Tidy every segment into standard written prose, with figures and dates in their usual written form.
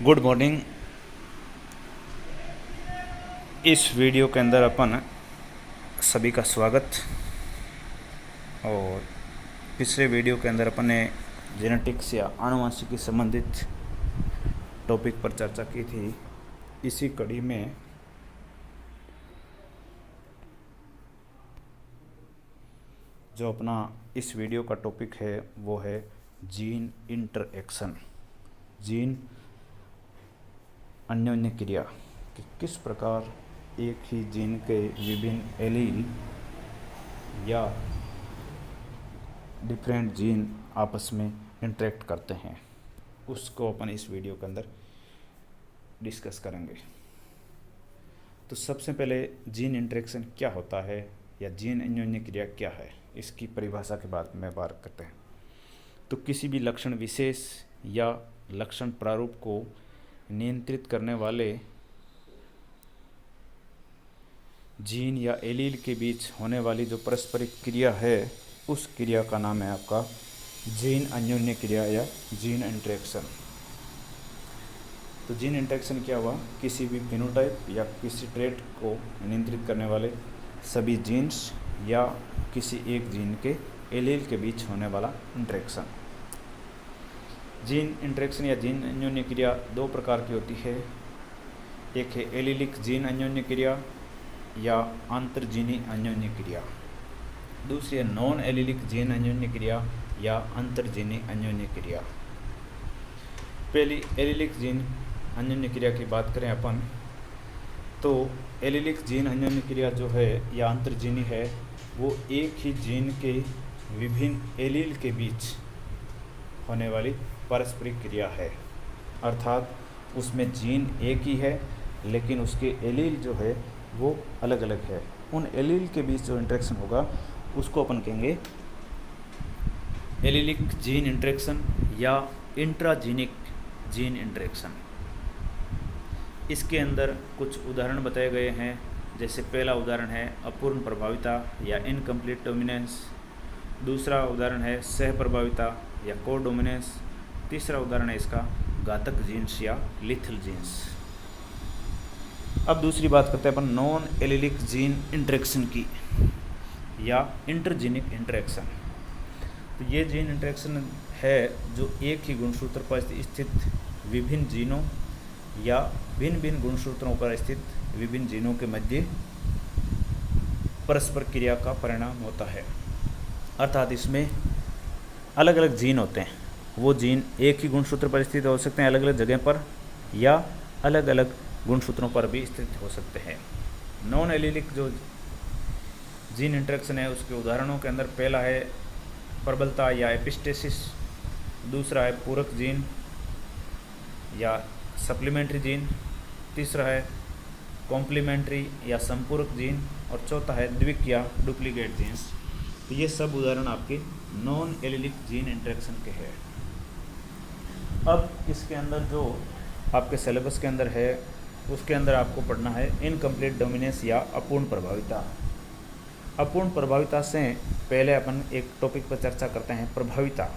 Good morning. इस video के अंदर अपन सभी का स्वागत। और पिछले वीडियो के अंदर अपन ने जेनेटिक्स या आनुवंशिकी संबंधित टॉपिक पर चर्चा की थी। इसी कड़ी में जो अपना इस वीडियो का टॉपिक है वो है जीन इंटरएक्शन, जीन अन्योन्य क्रिया, कि किस प्रकार एक ही जीन के विभिन्न एलील या डिफरेंट जीन आपस में इंटरेक्ट करते हैं, उसको अपन इस वीडियो के अंदर डिस्कस करेंगे। तो सबसे पहले जीन इंटरेक्शन क्या होता है या जीन अन्योन्य क्रिया क्या है, इसकी परिभाषा के बाद में बात करते हैं। तो किसी भी लक्षण विशेष या लक्षण प्रारूप को नियंत्रित करने वाले जीन या एलील के बीच होने वाली जो पारस्परिक क्रिया है, उस क्रिया का नाम है आपका जीन अन्योन्य क्रिया या जीन इंटरेक्शन। तो जीन इंटरेक्शन क्या हुआ? किसी भी फिनोटाइप या किसी ट्रेट को नियंत्रित करने वाले सभी जीन्स या किसी एक जीन के एलील के बीच होने वाला इंटरेक्शन। जीन इंटरेक्शन या जीन अन्योन्य क्रिया दो प्रकार की होती है। एक है एलीलिक जीन अन्योन्य क्रिया या अंतर्जीनी अन्योन्य क्रिया, दूसरी है नॉन एलीलिक जीन अन्योन्य क्रिया या अंतर्जीनी अन्योन्य क्रिया। पहली एलीलिक जीन अन्योन्य क्रिया की बात करें अपन, तो एलीलिक जीन अन्योन्य क्रिया जो है या अंतर्जीनी है, वो एक ही जीन के विभिन्न एलील के बीच होने वाली पारस्परिक क्रिया है। अर्थात उसमें जीन एक ही है लेकिन उसके एलील जो है वो अलग अलग है। उन एलील के बीच जो इंटरेक्शन होगा उसको अपन कहेंगे एलीलिक जीन इंटरेक्शन या इंट्राजीनिक जीन इंटरेक्शन। इसके अंदर कुछ उदाहरण बताए गए हैं। जैसे पहला उदाहरण है अपूर्ण प्रभाविता या इनकम्प्लीट डोमिनेंस, दूसरा उदाहरण है सह प्रभाविता या को डोमिनेंस, तीसरा उदाहरण है इसका घातक जीन्स या लिथल जीन्स। अब दूसरी बात करते हैं अपन नॉन एलीलिक जीन इंटरेक्शन की या इंटरजीनिक इंटरेक्शन। तो ये जीन इंटरेक्शन है जो एक ही गुणसूत्र पर स्थित विभिन्न जीनों या भिन्न भिन्न गुणसूत्रों पर स्थित विभिन्न जीनों के मध्य परस्पर क्रिया का परिणाम होता है। अर्थात इसमें अलग अलग जीन होते हैं। वो जीन एक ही गुणसूत्र पर स्थित हो सकते हैं अलग अलग जगह पर, या अलग अलग गुणसूत्रों पर भी स्थित हो सकते हैं। नॉन एलीलिक जो जीन इंटरेक्शन है उसके उदाहरणों के अंदर पहला है प्रबलता या एपिस्टेसिस, दूसरा है पूरक जीन या सप्लीमेंट्री जीन, तीसरा है कॉम्प्लीमेंट्री या संपूरक जीन, और चौथा है द्विक या डुप्लीकेट जीन्स। तो ये सब उदाहरण आपके नॉन एलीलिक जीन इंटरेक्शन के हैं। अब इसके अंदर जो आपके सिलेबस के अंदर है उसके अंदर आपको पढ़ना है इनकम्प्लीट डोमिनेंस या अपूर्ण प्रभाविता। अपूर्ण प्रभाविता से पहले अपन एक टॉपिक पर चर्चा करते हैं प्रभाविता।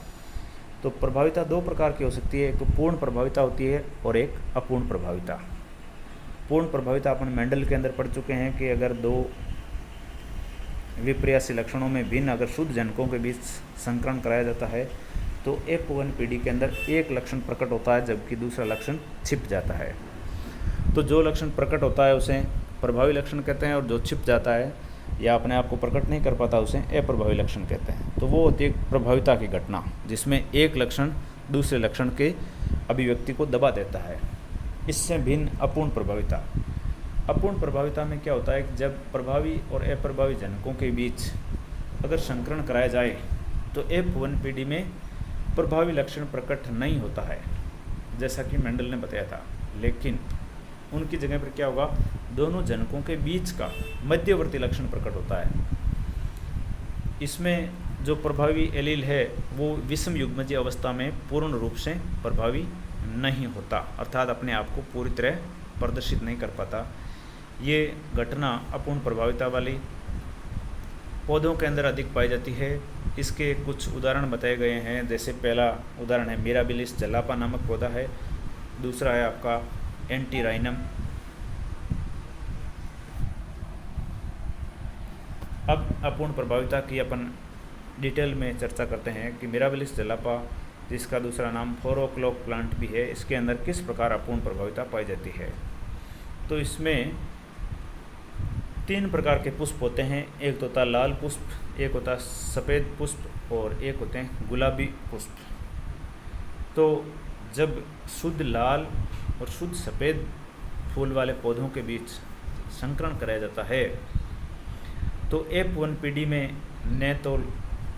तो प्रभाविता दो प्रकार की हो सकती है, एक तो पूर्ण प्रभाविता होती है और एक अपूर्ण प्रभाविता। पूर्ण प्रभाविता अपन मेंडल के अंदर पढ़ चुके हैं कि अगर दो विपर्यासी लक्षणों में भिन्न अगर शुद्ध जनकों के बीच संकरण कराया जाता है तो F1 पीढ़ी के अंदर एक लक्षण प्रकट होता है जबकि दूसरा लक्षण छिप जाता है। तो जो लक्षण प्रकट होता है उसे प्रभावी लक्षण कहते हैं, और जो छिप जाता है या अपने आप को प्रकट नहीं कर पाता उसे अप्रभावी लक्षण कहते हैं। तो वो होती है प्रभाविता की घटना जिसमें एक लक्षण दूसरे लक्षण के अभिव्यक्ति को दबा देता है। इससे भिन्न अपूर्ण प्रभाविता। अपूर्ण प्रभाविता में क्या होता है कि जब प्रभावी और अप्रभावी जनकों के बीच अगर संकरण कराया जाए तो F1 पीढ़ी में प्रभावी लक्षण प्रकट नहीं होता है जैसा कि मेंडल ने बताया था, लेकिन उनकी जगह पर क्या होगा, दोनों जनकों के बीच का मध्यवर्ती लक्षण प्रकट होता है। इसमें जो प्रभावी एलील है वो विषम युग्मजीय अवस्था में पूर्ण रूप से प्रभावी नहीं होता, अर्थात अपने आप को पूरी तरह प्रदर्शित नहीं कर पाता। ये घटना अपूर्ण प्रभाविता वाली पौधों के अंदर अधिक पाई जाती है। इसके कुछ उदाहरण बताए गए हैं। जैसे पहला उदाहरण है मिराबिलिस जलापा नामक पौधा है, दूसरा है आपका एंटीराइनम। अब अपूर्ण प्रभाविता की अपन डिटेल में चर्चा करते हैं कि मिराबिलिस जलापा, जिसका दूसरा नाम 4 o'clock प्लांट भी है, इसके अंदर किस प्रकार अपूर्ण प्रभाविता पाई जाती है। तो इसमें 3 प्रकार के पुष्प होते हैं। एक तो होता है लाल पुष्प, एक होता है सफ़ेद पुष्प और एक होते हैं गुलाबी पुष्प। तो जब शुद्ध लाल और शुद्ध सफ़ेद फूल वाले पौधों के बीच संकरण कराया जाता है तो F1PD में न तो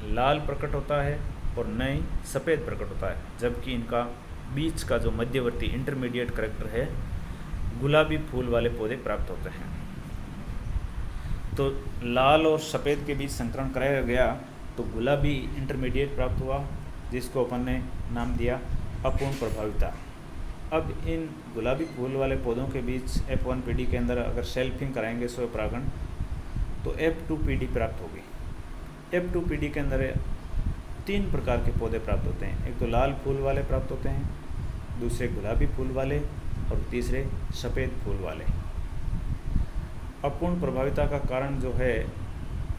लाल प्रकट होता है और न ही सफ़ेद प्रकट होता है, जबकि इनका बीच का जो मध्यवर्ती इंटरमीडिएट करैक्टर है गुलाबी फूल वाले पौधे प्राप्त होते हैं। तो लाल और सफ़ेद के बीच संकरण कराया गया तो गुलाबी इंटरमीडिएट प्राप्त हुआ, जिसको अपन ने नाम दिया अपूर्ण प्रभाविता। अब इन गुलाबी फूल वाले पौधों के बीच F1PD के अंदर अगर सेल्फिंग कराएंगे स्वपरागण तो F2PD प्राप्त होगी। F2PD के अंदर 3 प्रकार के पौधे प्राप्त होते हैं। एक तो लाल फूल वाले प्राप्त होते हैं, दूसरे गुलाबी फूल वाले और तीसरे सफ़ेद फूल वाले। अपूर्ण प्रभाविता का कारण जो है,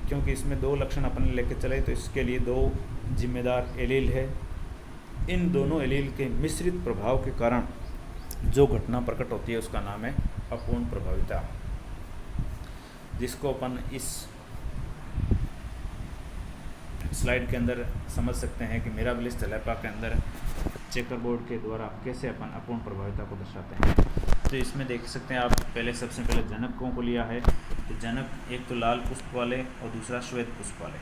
क्योंकि इसमें 2 लक्षण अपन लेके चले तो इसके लिए 2 जिम्मेदार एलील है। इन दोनों एलील के मिश्रित प्रभाव के कारण जो घटना प्रकट होती है उसका नाम है अपूर्ण प्रभाविता, जिसको अपन इस स्लाइड के अंदर समझ सकते हैं कि मिराबिलिस जलापा के अंदर चेकर बोर्ड के द्वारा कैसे अपन अपूर्ण प्रभाविता को दर्शाते हैं। तो इसमें देख सकते हैं आप, सबसे पहले जनकों को लिया है। तो जनक एक तो लाल पुष्प वाले और दूसरा श्वेत पुष्प वाले।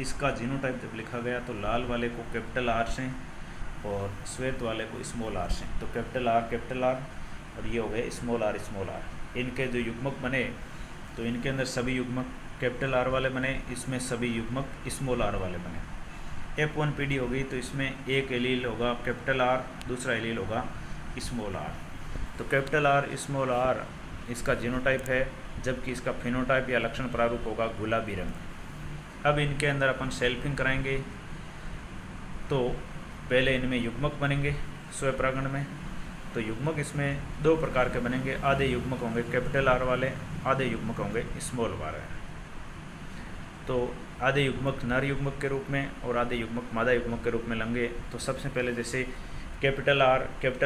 इसका जीनोटाइप जब लिखा गया तो लाल वाले को कैपिटल R से और श्वेत वाले को स्मॉल r से। तो कैपिटल R और ये हो गए स्मॉल r। इनके जो युग्मक बने तो इनके अंदर सभी युग्मक कैपिटल R वाले बने, इसमें सभी युग्मक स्मॉल r वाले बने। F1PD हो गई तो इसमें एक एलील होगा कैपिटल R, दूसरा एलील होगा स्मॉल r। तो कैपिटल R स्मॉल r इसका जीनोटाइप है, जबकि इसका फिनोटाइप या लक्षण प्रारूप होगा गुलाबी रंग। अब इनके अंदर अपन सेल्फिंग कराएंगे तो पहले इनमें युग्मक बनेंगे स्वपरागण में। तो युग्मक इसमें 2 प्रकार के बनेंगे, आधे युग्मक होंगे कैपिटल R वाले, आधे युग्मक होंगे स्मॉल वाले। तो आधे युग्मक नर युग्मक के रूप में और आधे युग्मक मादा युग्मक के रूप में लेंगे। तो सबसे पहले जैसे कैपिटल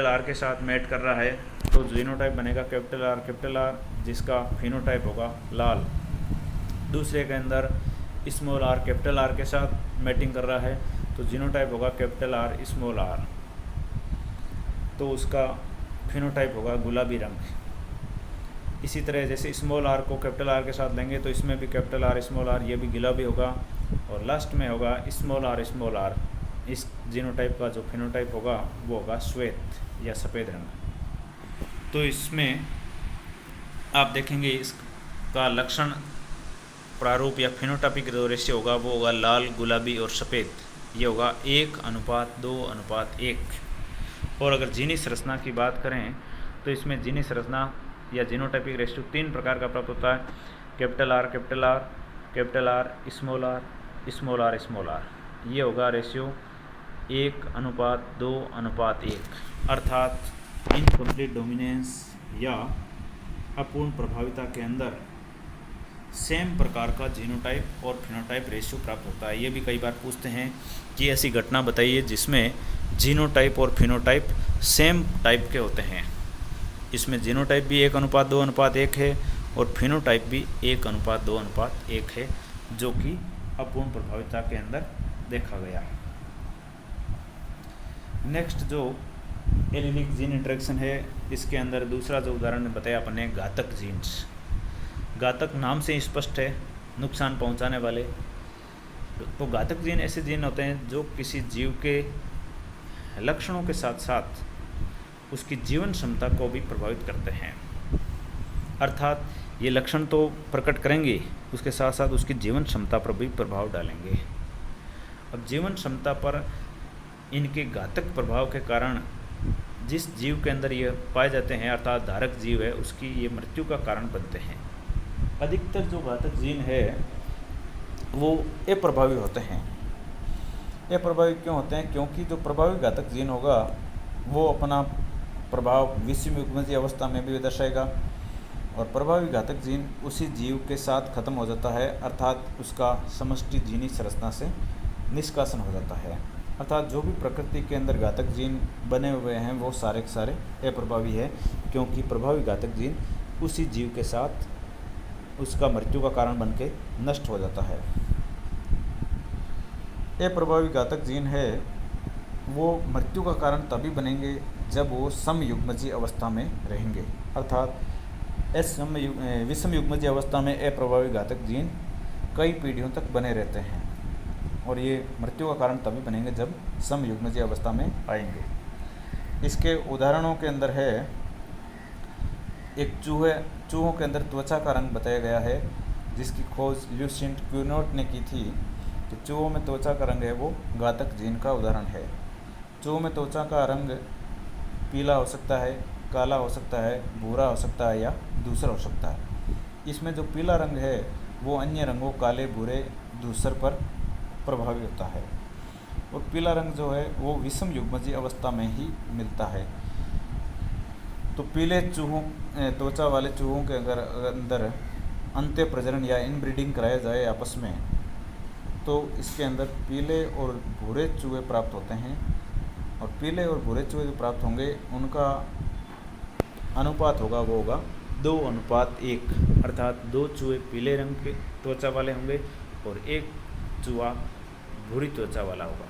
R के साथ मैट कर रहा है तो जीनोटाइप बनेगा कैपिटल R जिसका फिनोटाइप होगा लाल। दूसरे के अंदर स्मॉल r कैपिटल R के साथ मैटिंग कर रहा है तो जीनोटाइप होगा कैपिटल R स्मॉल r, तो उसका फिनोटाइप होगा गुलाबी रंग। इसी तरह जैसे स्मॉल r को कैपिटल R के साथ लेंगे तो इसमें भी कैपिटल R स्मॉल r ये भी गुलाबी होगा, और लास्ट में होगा स्मॉल r। इस जीनोटाइप का जो फिनोटाइप होगा वो होगा श्वेत या सफ़ेद रंग। तो इसमें आप देखेंगे इसका लक्षण प्रारूप या फिनोटाइपिक जो रेशियो होगा वो होगा लाल, गुलाबी और सफ़ेद। ये होगा 1:2:1। और अगर जीनी संरचना की बात करें तो इसमें जीनी संरचना या जीनोटाइपिक रेशियो 3 प्रकार का प्राप्त होता है, कैपिटल R, स्मॉल r। ये होगा रेशियो 1:2:1, अर्थात इनकम्प्लीट डोमिनेंस या अपूर्ण प्रभाविता के अंदर सेम प्रकार का जीनोटाइप और फिनोटाइप रेशियो प्राप्त होता है। ये भी कई बार पूछते हैं कि ऐसी घटना बताइए जिसमें जीनोटाइप और फिनोटाइप सेम टाइप के होते हैं। इसमें जीनोटाइप भी 1:2:1 है और फिनोटाइप भी 1:2:1 है, जो कि अपूर्ण प्रभाविता के अंदर देखा गया। नेक्स्ट जो एलिलिक जीन इंटरेक्शन है, इसके अंदर दूसरा जो उदाहरण बताया अपन ने घातक जीन्स। घातक नाम से ही स्पष्ट है, नुकसान पहुंचाने वाले। तो घातक जीन ऐसे जीन होते हैं जो किसी जीव के लक्षणों के साथ साथ उसकी जीवन क्षमता को भी प्रभावित करते हैं। अर्थात ये लक्षण तो प्रकट करेंगे, उसके साथ साथ उसकी जीवन क्षमता पर भी प्रभाव डालेंगे। अब जीवन क्षमता पर इनके घातक प्रभाव के कारण जिस जीव के अंदर ये पाए जाते हैं, अर्थात धारक जीव है, उसकी ये मृत्यु का कारण बनते हैं। अधिकतर जो घातक जीन है वो अप्रभावी होते हैं। अप्रभावी क्यों होते हैं? क्योंकि जो प्रभावी घातक जीन होगा वो अपना प्रभाव विषम युग्मजीय अवस्था में भी दर्शाएगा। और प्रभावी घातक जीन उसी जीव के साथ खत्म हो जाता है, अर्थात उसका समष्टि जीनी संरचना से निष्कासन हो जाता है। अर्थात जो भी प्रकृति के अंदर घातक जीन बने हुए हैं वो सारे के सारे अप्रभावी है, क्योंकि प्रभावी घातक जीन उसी जीव के साथ उसका मृत्यु का कारण बन के नष्ट हो जाता है। अप्रभावी घातक जीन है वो मृत्यु का कारण तभी बनेंगे जब वो समयुग्मजीय अवस्था में रहेंगे, अर्थात विषम युग्मजीय अवस्था में अप्रभावी घातक जीन कई पीढ़ियों तक बने रहते हैं और ये मृत्यु का कारण तभी बनेंगे जब समयुग्मजीय अवस्था में आएंगे। इसके उदाहरणों के अंदर है एक चूहों के अंदर त्वचा का रंग बताया गया है, जिसकी खोज ल्यूसिएंट क्यूनोट ने की थी कि चूहों में त्वचा का रंग है वो घातक जीन का उदाहरण है। चूहों में त्वचा का रंग पीला हो सकता है, काला हो सकता है, भूरा हो सकता है या धूसर हो सकता है। इसमें जो पीला रंग है वो अन्य रंगों काले, भूरे, धूसर पर प्रभावी होता है और पीला रंग जो है वो विषम युग्मजीय अवस्था में ही मिलता है। तो पीले चूहों त्वचा वाले चूहों के अंदर अंत्य प्रजनन या इनब्रीडिंग कराया जाए आपस में, तो इसके अंदर पीले और भूरे चूहे प्राप्त होते हैं और पीले और भूरे चूहे जो प्राप्त होंगे उनका अनुपात होगा वो होगा 2:1, अर्थात 2 चूहे पीले रंग के त्वचा वाले होंगे और एक चूहा भूरी त्वचा वाला होगा।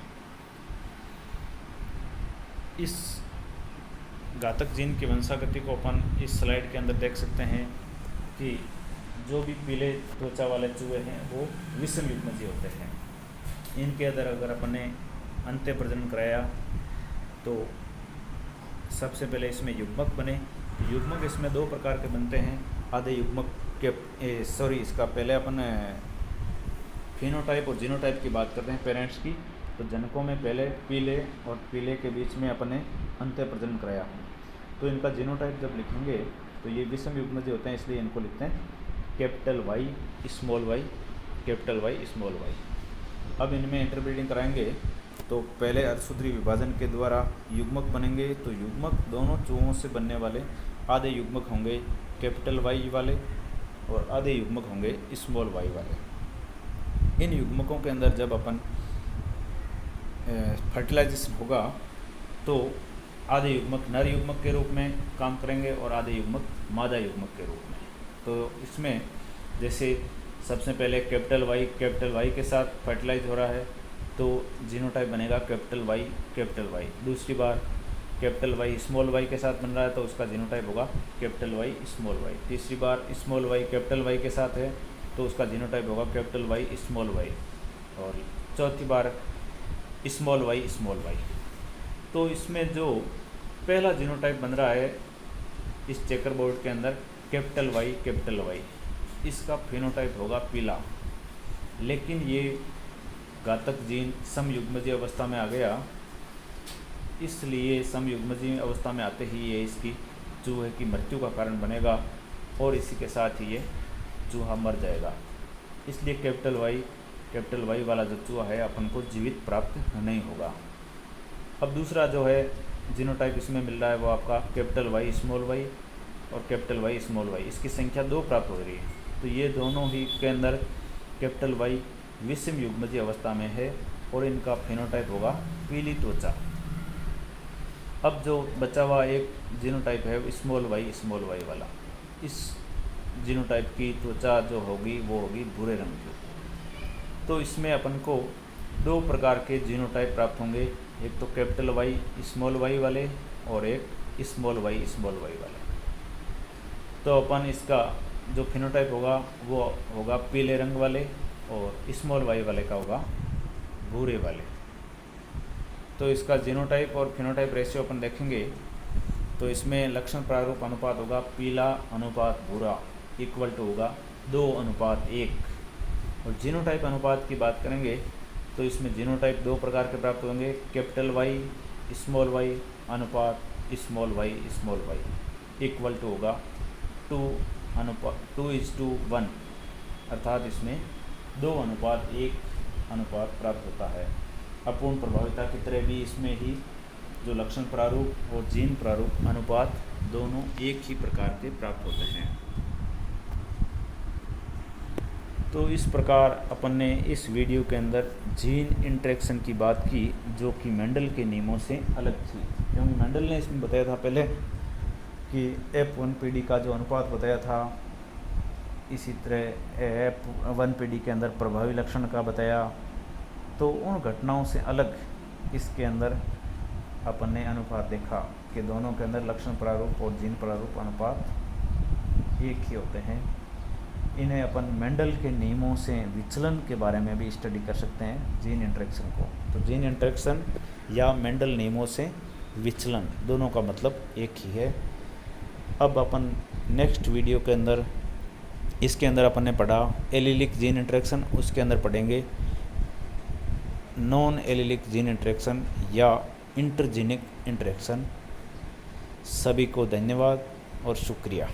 इस घातक जीन की वंशागति को अपन इस स्लाइड के अंदर देख सकते हैं कि जो भी पीले त्वचा वाले चूहे हैं वो विषम युग्मजीय होते हैं। इनके अंदर अगर अपन ने अंत्य प्रजनन कराया तो सबसे पहले इसमें युग्मक बने। युग्मक इसमें 2 प्रकार के बनते हैं। आधे युग्मक के इसका पहले अपन फिनोटाइप और जीनोटाइप की बात करते हैं पेरेंट्स की। तो जनकों में पहले पीले और पीले के बीच में अपन ने अंत्य प्रजनन कराया, तो इनका जीनोटाइप जब लिखेंगे तो ये विषम युग्मजीय होते हैं, इसलिए इनको लिखते हैं capital Y small y, capital Y small y। अब इनमें इंटरब्रीडिंग कराएंगे तो पहले अर्धसूत्री विभाजन के द्वारा युग्मक बनेंगे। तो युग्मक दोनों चूहों से बनने वाले आधे युग्मक होंगे कैपिटल Y वाले और आधे युग्मक होंगे स्मॉल y वाले। इन युग्मकों के अंदर जब अपन फर्टिलाइजेशन होगा तो आधे युग्मक नर युग्मक के रूप में काम करेंगे और आधे युग्मक मादा युग्मक के रूप में। तो इसमें जैसे सबसे पहले कैपिटल Y के साथ फर्टिलाइज हो रहा है तो जीनोटाइप बनेगा कैपिटल Y। दूसरी बार कैपिटल Y स्मॉल y के साथ बन रहा है तो उसका जीनोटाइप होगा कैपिटल Y स्मॉल y। तीसरी बार स्मॉल y कैपिटल Y के साथ है तो उसका जीनोटाइप होगा कैपिटल Y स्मॉल y। और चौथी बार स्मॉल y। तो इसमें जो पहला जीनोटाइप बन रहा है इस चेकर बोर्ड के अंदर कैपिटल Y, इसका फिनोटाइप होगा पीला। लेकिन ये घातक जीन समयुग्मजीय अवस्था में आ गया, इसलिए समयुग्मजीय अवस्था में आते ही ये इसकी चूहे की मृत्यु का कारण बनेगा और इसी के साथ ही ये चूहा मर जाएगा। इसलिए कैपिटल Y वाला जो चूहा है अपन को जीवित प्राप्त नहीं होगा। अब दूसरा जो है जीनोटाइप इसमें मिल रहा है वो आपका कैपिटल Y स्मॉल y और कैपिटल Y स्मॉल y, इसकी संख्या 2 प्राप्त हो रही है। तो ये दोनों ही के अंदर कैपिटल Y विषम युग्मजीय अवस्था में है और इनका फिनोटाइप होगा पीली त्वचा। अब जो बचा हुआ एक जीनोटाइप है स्मॉल y वाला, इस जीनोटाइप की त्वचा जो होगी वो होगी भूरे रंग की। तो इसमें अपन को 2 प्रकार के जीनोटाइप प्राप्त होंगे, एक तो कैपिटल Y स्मॉल y वाले और एक स्मॉल y वाले। तो अपन इसका जो फिनोटाइप होगा वो होगा पीले रंग वाले और स्मॉल y वाले का होगा भूरे वाले। तो इसका जीनोटाइप और फिनोटाइप रेशियो अपन देखेंगे तो इसमें लक्षण प्रारूप अनुपात होगा पीला अनुपात भूरा इक्वल टू होगा 2:1। और जीनोटाइप अनुपात की बात करेंगे तो इसमें जीनोटाइप 2 प्रकार के प्राप्त होंगे, कैपिटल Y स्मॉल y अनुपात स्मॉल y इक्वल टू होगा 2:1, अर्थात इसमें 2:1 अनुपात प्राप्त होता है। अपूर्ण प्रभाविता की तरह भी इसमें ही जो लक्षण प्रारूप और जीन प्रारूप अनुपात दोनों एक ही प्रकार के प्राप्त होते हैं। तो इस प्रकार अपन ने इस वीडियो के अंदर जीन इंटरेक्शन की बात की, जो कि मेंडल के नियमों से अलग थी, क्योंकि मेंडल ने इसमें बताया था पहले कि F1PD का जो अनुपात बताया था, इसी तरह F1PD के अंदर प्रभावी लक्षण का बताया। तो उन घटनाओं से अलग इसके अंदर अपन ने अनुपात देखा कि दोनों के अंदर लक्षण प्रारूप और जीन प्रारूप अनुपात एक ही होते हैं। इन्हें अपन मेंडल के नियमों से विचलन के बारे में भी स्टडी कर सकते हैं, जीन इंटरेक्शन को। तो जीन इंटरेक्शन या मेंडल नियमों से विचलन दोनों का मतलब एक ही है। अब अपन नेक्स्ट वीडियो के अंदर इसके अंदर अपन ने पढ़ा एलिलिक जीन इंटरेक्शन, उसके अंदर पढ़ेंगे नॉन एलिलिक जीन इंटरेक्शन या इंटरजीनिक इंटरेक्शन। सभी को धन्यवाद और शुक्रिया।